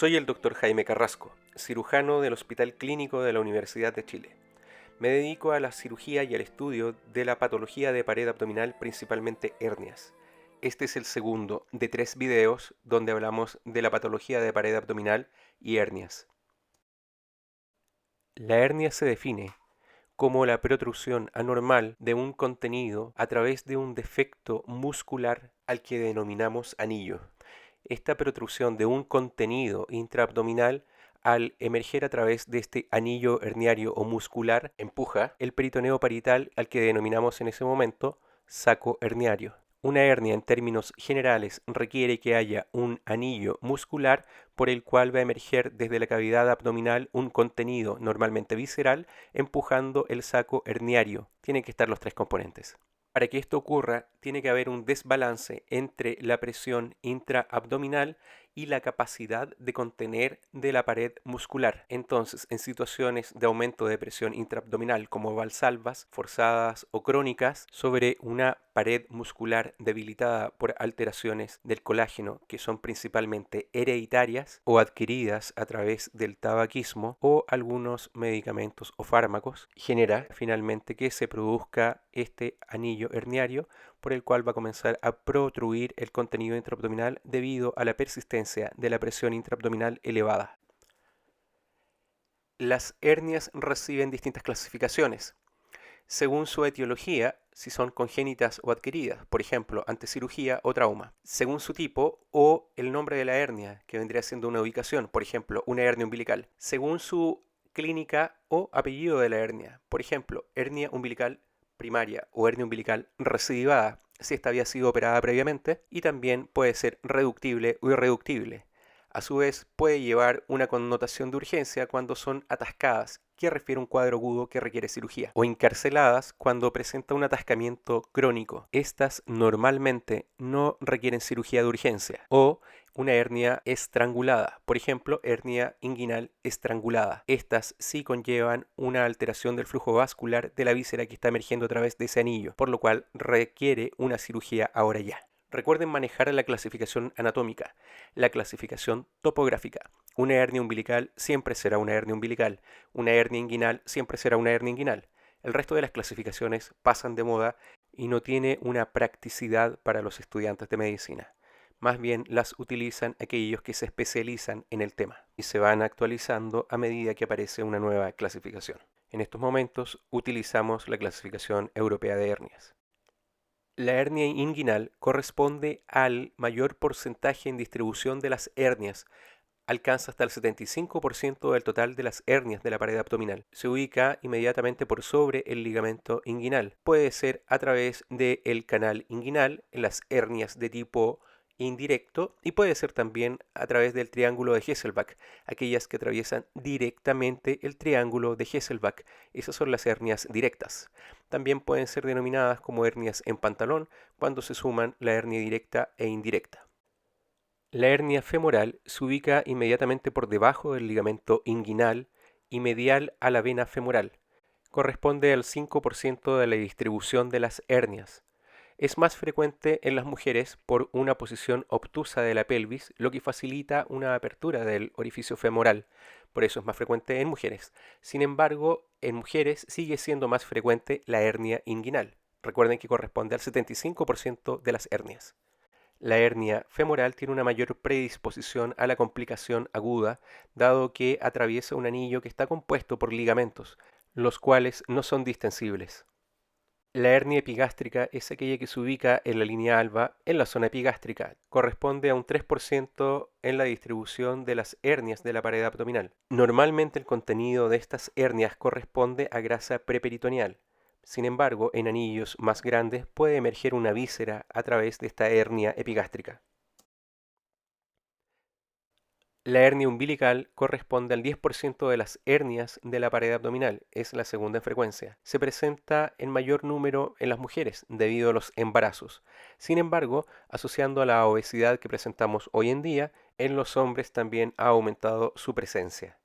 Soy el Dr. Jaime Carrasco, cirujano del Hospital Clínico de la Universidad de Chile. Me dedico a la cirugía y al estudio de la patología de pared abdominal, principalmente hernias. Este es el segundo de 3 videos donde hablamos de la patología de pared abdominal y hernias. La hernia se define como la protrusión anormal de un contenido a través de un defecto muscular al que denominamos anillo. Esta protrusión de un contenido intraabdominal, al emerger a través de este anillo herniario o muscular, empuja el peritoneo parietal al que denominamos en ese momento saco herniario. Una hernia, en términos generales, requiere que haya un anillo muscular por el cual va a emerger desde la cavidad abdominal un contenido, normalmente visceral, empujando el saco herniario. Tienen que estar los 3 componentes. Para que esto ocurra, tiene que haber un desbalance entre la presión intraabdominal y la capacidad de contener de la pared muscular. Entonces, en situaciones de aumento de presión intraabdominal como valsalvas, forzadas o crónicas, sobre una pared muscular debilitada por alteraciones del colágeno que son principalmente hereditarias o adquiridas a través del tabaquismo o algunos medicamentos o fármacos, genera finalmente que se produzca este anillo herniario por el cual va a comenzar a protruir el contenido intraabdominal debido a la persistencia de la presión intraabdominal elevada. Las hernias reciben distintas clasificaciones según su etiología, si son congénitas o adquiridas, por ejemplo, ante cirugía o trauma, según su tipo o el nombre de la hernia, que vendría siendo una ubicación, por ejemplo, una hernia umbilical, según su clínica o apellido de la hernia, por ejemplo, hernia umbilical primaria o hernia umbilical recidivada, si esta había sido operada previamente, y también puede ser reductible o irreductible. A su vez, puede llevar una connotación de urgencia cuando son atascadas, que refiere a un cuadro agudo que requiere cirugía, o encarceladas cuando presenta un atascamiento crónico. Estas normalmente no requieren cirugía de urgencia, o una hernia estrangulada, por ejemplo, hernia inguinal estrangulada. Estas sí conllevan una alteración del flujo vascular de la víscera que está emergiendo a través de ese anillo, por lo cual requiere una cirugía ahora ya. Recuerden manejar la clasificación anatómica, la clasificación topográfica. Una hernia umbilical siempre será una hernia umbilical, una hernia inguinal siempre será una hernia inguinal. El resto de las clasificaciones pasan de moda y no tiene una practicidad para los estudiantes de medicina. Más bien las utilizan aquellos que se especializan en el tema y se van actualizando a medida que aparece una nueva clasificación. En estos momentos utilizamos la clasificación europea de hernias. La hernia inguinal corresponde al mayor porcentaje en distribución de las hernias. Alcanza hasta el 75% del total de las hernias de la pared abdominal. Se ubica inmediatamente por sobre el ligamento inguinal. Puede ser a través del canal inguinal en las hernias de tipo indirecto y puede ser también a través del triángulo de Hesselbach, aquellas que atraviesan directamente el triángulo de Hesselbach. Esas son las hernias directas. También pueden ser denominadas como hernias en pantalón cuando se suman la hernia directa e indirecta. La hernia femoral se ubica inmediatamente por debajo del ligamento inguinal y medial a la vena femoral. Corresponde al 5% de la distribución de las hernias. Es más frecuente en las mujeres por una posición obtusa de la pelvis, lo que facilita una apertura del orificio femoral. Por eso es más frecuente en mujeres. Sin embargo, en mujeres sigue siendo más frecuente la hernia inguinal. Recuerden que corresponde al 75% de las hernias. La hernia femoral tiene una mayor predisposición a la complicación aguda, dado que atraviesa un anillo que está compuesto por ligamentos, los cuales no son distensibles. La hernia epigástrica es aquella que se ubica en la línea alba, en la zona epigástrica. Corresponde a un 3% en la distribución de las hernias de la pared abdominal. Normalmente el contenido de estas hernias corresponde a grasa preperitoneal. Sin embargo, en anillos más grandes puede emerger una víscera a través de esta hernia epigástrica. La hernia umbilical corresponde al 10% de las hernias de la pared abdominal, es la segunda en frecuencia. Se presenta en mayor número en las mujeres debido a los embarazos. Sin embargo, asociando a la obesidad que presentamos hoy en día, en los hombres también ha aumentado su presencia.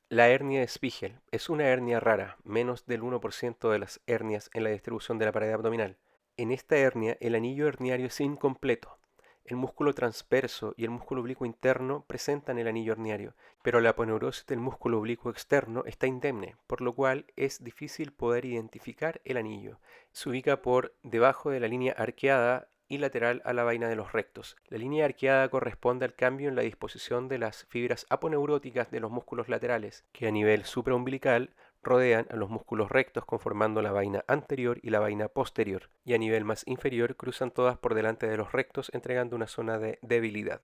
La hernia de Spiegel es una hernia rara, menos del 1% de las hernias en la distribución de la pared abdominal. En esta hernia, el anillo herniario es incompleto. El músculo transverso y el músculo oblicuo interno presentan el anillo herniario, pero la aponeurosis del músculo oblicuo externo está indemne, por lo cual es difícil poder identificar el anillo. Se ubica por debajo de la línea arqueada y lateral a la vaina de los rectos. La línea arqueada corresponde al cambio en la disposición de las fibras aponeuróticas de los músculos laterales, que a nivel supraumbilical rodean a los músculos rectos conformando la vaina anterior y la vaina posterior, y a nivel más inferior cruzan todas por delante de los rectos entregando una zona de debilidad.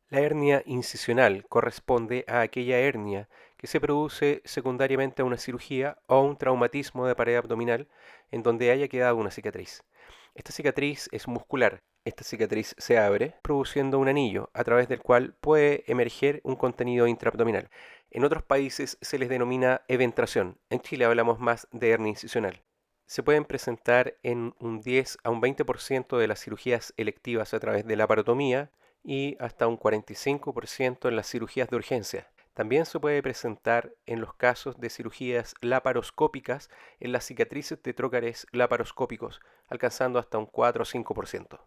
La hernia incisional corresponde a aquella hernia que se produce secundariamente a una cirugía o a un traumatismo de pared abdominal en donde haya quedado una cicatriz. Esta cicatriz es muscular. Esta cicatriz se abre produciendo un anillo a través del cual puede emerger un contenido intraabdominal. En otros países se les denomina eventración. En Chile hablamos más de hernia incisional. Se pueden presentar en un 10 a un 20% de las cirugías electivas a través de la laparotomía y hasta un 45% en las cirugías de urgencia. También se puede presentar en los casos de cirugías laparoscópicas en las cicatrices de trócares laparoscópicos, alcanzando hasta un 4 o 5%.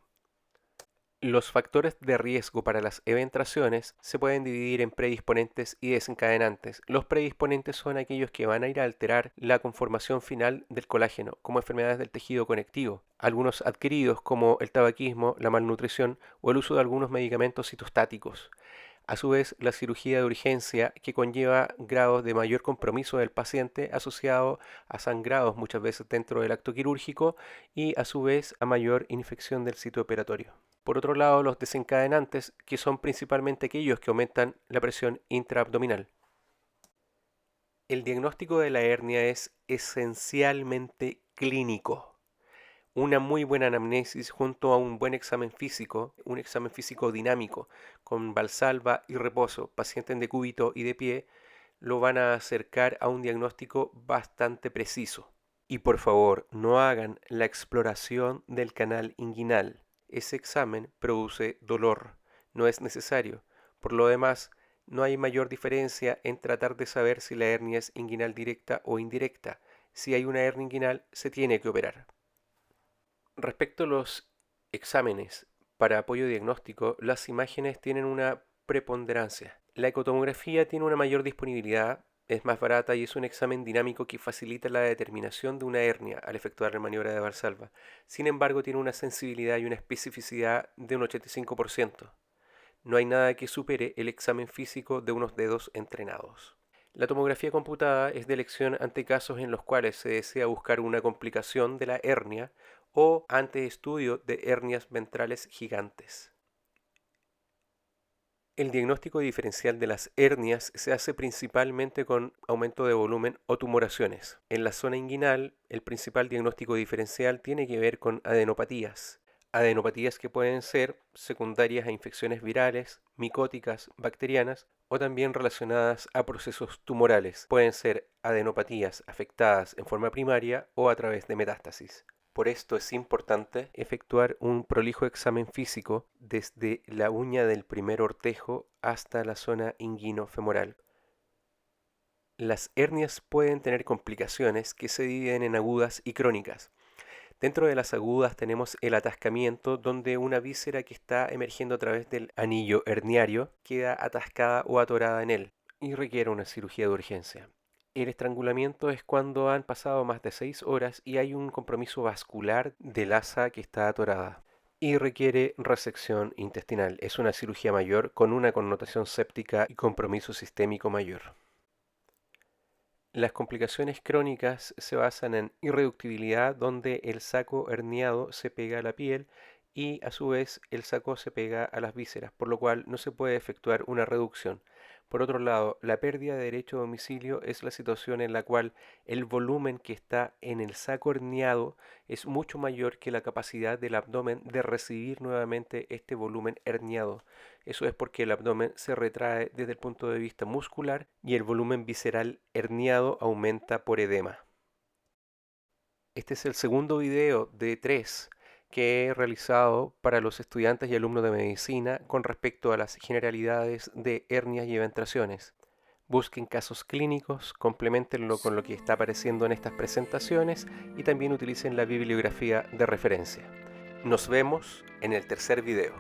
Los factores de riesgo para las eventraciones se pueden dividir en predisponentes y desencadenantes. Los predisponentes son aquellos que van a ir a alterar la conformación final del colágeno, como enfermedades del tejido conectivo, algunos adquiridos como el tabaquismo, la malnutrición o el uso de algunos medicamentos citostáticos. A su vez, la cirugía de urgencia, que conlleva grados de mayor compromiso del paciente asociado a sangrados muchas veces dentro del acto quirúrgico y a su vez a mayor infección del sitio operatorio. Por otro lado, los desencadenantes, que son principalmente aquellos que aumentan la presión intraabdominal. El diagnóstico de la hernia es esencialmente clínico. Una muy buena anamnesis junto a un buen un examen físico dinámico, con valsalva y reposo, paciente en decúbito y de pie, lo van a acercar a un diagnóstico bastante preciso. Y por favor, no hagan la exploración del canal inguinal. Ese examen produce dolor, no es necesario. Por lo demás, no hay mayor diferencia en tratar de saber si la hernia es inguinal directa o indirecta. Si hay una hernia inguinal, se tiene que operar. Respecto a los exámenes para apoyo diagnóstico, las imágenes tienen una preponderancia. La ecotomografía tiene una mayor disponibilidad, es más barata y es un examen dinámico que facilita la determinación de una hernia al efectuar la maniobra de Valsalva. Sin embargo, tiene una sensibilidad y una especificidad de un 85%. No hay nada que supere el examen físico de unos dedos entrenados. La tomografía computada es de elección ante casos en los cuales se desea buscar una complicación de la hernia o ante estudio de hernias ventrales gigantes. El diagnóstico diferencial de las hernias se hace principalmente con aumento de volumen o tumoraciones. En la zona inguinal, el principal diagnóstico diferencial tiene que ver con adenopatías. Adenopatías que pueden ser secundarias a infecciones virales, micóticas, bacterianas o también relacionadas a procesos tumorales. Pueden ser adenopatías afectadas en forma primaria o a través de metástasis. Por esto es importante efectuar un prolijo examen físico desde la uña del primer ortejo hasta la zona inguino-femoral. Las hernias pueden tener complicaciones que se dividen en agudas y crónicas. Dentro de las agudas tenemos el atascamiento, donde una víscera que está emergiendo a través del anillo herniario queda atascada o atorada en él y requiere una cirugía de urgencia. El estrangulamiento es cuando han pasado más de 6 horas y hay un compromiso vascular del asa que está atorada y requiere resección intestinal. Es una cirugía mayor con una connotación séptica y compromiso sistémico mayor. Las complicaciones crónicas se basan en irreductibilidad, donde el saco herniado se pega a la piel y a su vez el saco se pega a las vísceras, por lo cual no se puede efectuar una reducción. Por otro lado, la pérdida de derecho a domicilio es la situación en la cual el volumen que está en el saco herniado es mucho mayor que la capacidad del abdomen de recibir nuevamente este volumen herniado. Eso es porque el abdomen se retrae desde el punto de vista muscular y el volumen visceral herniado aumenta por edema. Este es el segundo video de 3 que he realizado para los estudiantes y alumnos de medicina con respecto a las generalidades de hernias y eventraciones. Busquen casos clínicos, complementenlo con lo que está apareciendo en estas presentaciones y también utilicen la bibliografía de referencia. Nos vemos en el tercer video.